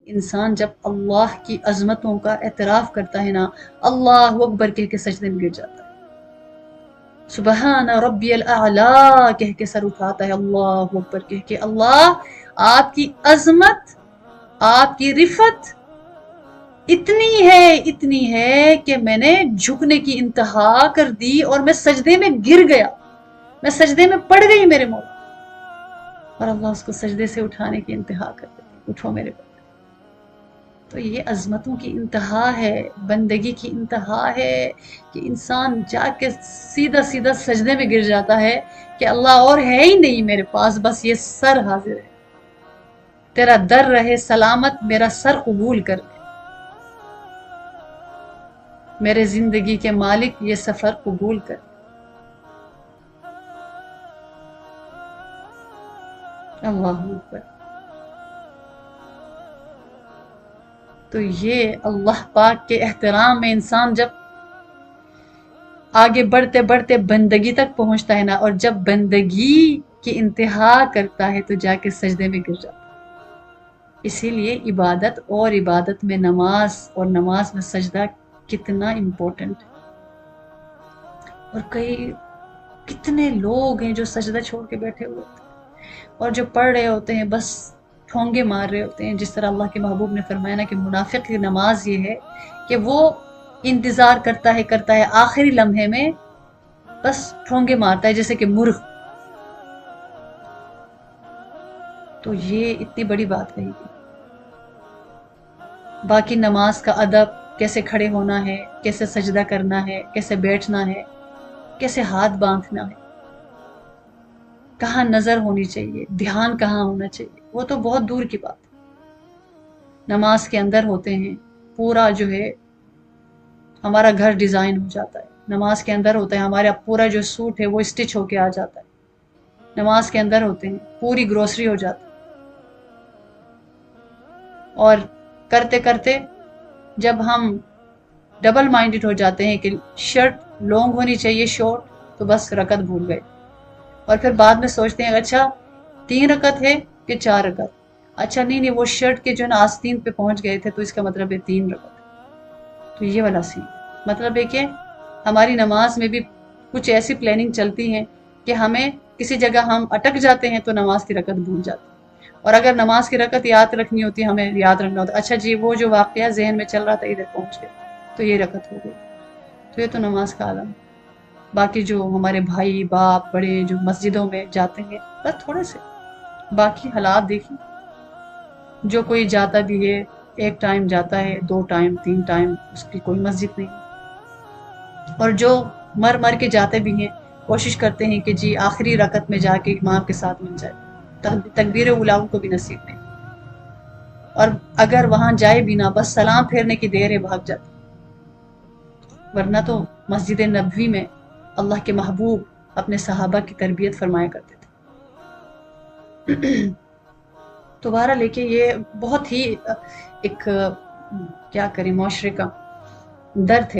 انسان جب اللہ کی عظمتوں کا اعتراف کرتا ہے نا، اللہ اکبر کہہ کے سجدے میں گر جاتا ہے، سبحان ربی الاعلی کہہ کے سر اٹھاتا ہے، اللہ اکبر کہہ کے، اللہ آپ کی عظمت، آپ کی رفت اتنی ہے کہ میں نے جھکنے کی انتہا کر دی اور میں سجدے میں گر گیا، میں سجدے میں پڑ گئی میرے مولا، اور اللہ اس کو سجدے سے اٹھانے کی انتہا کر دیتی، اٹھو میرے بندے۔ تو یہ عظمتوں کی انتہا ہے، بندگی کی انتہا ہے کہ انسان جا کے سیدھا سیدھا سجدے میں گر جاتا ہے کہ اللہ اور ہے ہی نہیں میرے پاس، بس یہ سر حاضر ہے، تیرا در رہے سلامت، میرا سر قبول کر لے، میرے زندگی کے مالک یہ سفر قبول کر لے۔ اللہ اکبر۔ تو یہ اللہ پاک کے احترام میں انسان جب آگے بڑھتے بڑھتے بندگی تک پہنچتا ہے نا، اور جب بندگی کی انتہا کرتا ہے تو جا کے سجدے میں گر جاتا ہے۔ اسی لیے عبادت اور عبادت میں نماز اور نماز میں سجدہ کتنا امپورٹنٹ ہے۔ اور کتنے لوگ ہیں جو سجدہ چھوڑ کے بیٹھے ہوئے ہوتے ہیں اور جو پڑھ رہے ہوتے ہیں بس ٹھونگے مار رہے ہوتے ہیں، جس طرح اللہ کے محبوب نے فرمایا نا کہ منافق کی نماز یہ ہے کہ وہ انتظار کرتا ہے آخری لمحے میں بس ٹھونگے مارتا ہے جیسے کہ مرغ۔ تو یہ اتنی بڑی بات کہی گئی۔ باقی نماز کا ادب، کیسے کھڑے ہونا ہے، کیسے سجدہ کرنا ہے، کیسے بیٹھنا ہے، کیسے ہاتھ باندھنا ہے، کہاں نظر ہونی چاہیے، دھیان کہاں ہونا چاہیے، وہ تو بہت دور کی بات ہے۔ نماز کے اندر ہوتے ہیں، پورا جو ہے ہمارا گھر ڈیزائن ہو جاتا ہے، نماز کے اندر ہوتا ہے ہمارا پورا جو سوٹ ہے وہ اسٹچ ہو کے آ جاتا ہے، نماز کے اندر ہوتے ہیں پوری گروسری ہو جاتی ہے، اور کرتے کرتے جب ہم ڈبل مائنڈڈ ہو جاتے ہیں کہ شرٹ لانگ ہونی چاہیے شارٹ، تو بس رکعت بھول گئے، اور پھر بعد میں سوچتے ہیں اچھا 3 رکعت ہے کہ 4 رکعت، اچھا نہیں وہ شرٹ کے جو نا آستین پہ پہنچ گئے تھے تو اس کا مطلب ہے 3 رکعت۔ تو یہ والا سین مطلب ہے کہ ہماری نماز میں بھی کچھ ایسی پلاننگ چلتی ہیں کہ ہمیں کسی جگہ ہم اٹک جاتے ہیں تو نماز کی رکعت بھول جاتے ہیں، اور اگر نماز کی رکعت یاد رکھنی ہوتی ہے ہمیں یاد رکھنا ہوتا ہے، اچھا جی وہ جو واقعہ ذہن میں چل رہا تھا ادھر پہنچ گیا تو یہ رکعت ہو گئی۔ تو یہ تو نماز کا عالم۔ باقی جو ہمارے بھائی باپ بڑے جو مسجدوں میں جاتے ہیں بس تھوڑے سے، باقی حالات دیکھیں، جو کوئی جاتا بھی ہے 1 ٹائم جاتا ہے، 2 ٹائم 3 ٹائم، اس کی کوئی مسجد نہیں، اور جو مر کے جاتے بھی ہیں کوشش کرتے ہیں کہ جی آخری رکعت میں جا کے امام کے ساتھ مل جائے، تکبیر اولیٰ کو بھی نصیب نہیں، اور اگر وہاں جائے بھی نہ بس سلام پھیرنے کی دیر ہے بھاگ جاتے، ورنہ تو مسجد نبوی میں اللہ کے محبوب اپنے صحابہ کی تربیت فرمایا کرتے تھے۔ تو بہرحال لے کے یہ بہت ہی ایک کیا کریں معاشرے کا درد ہے۔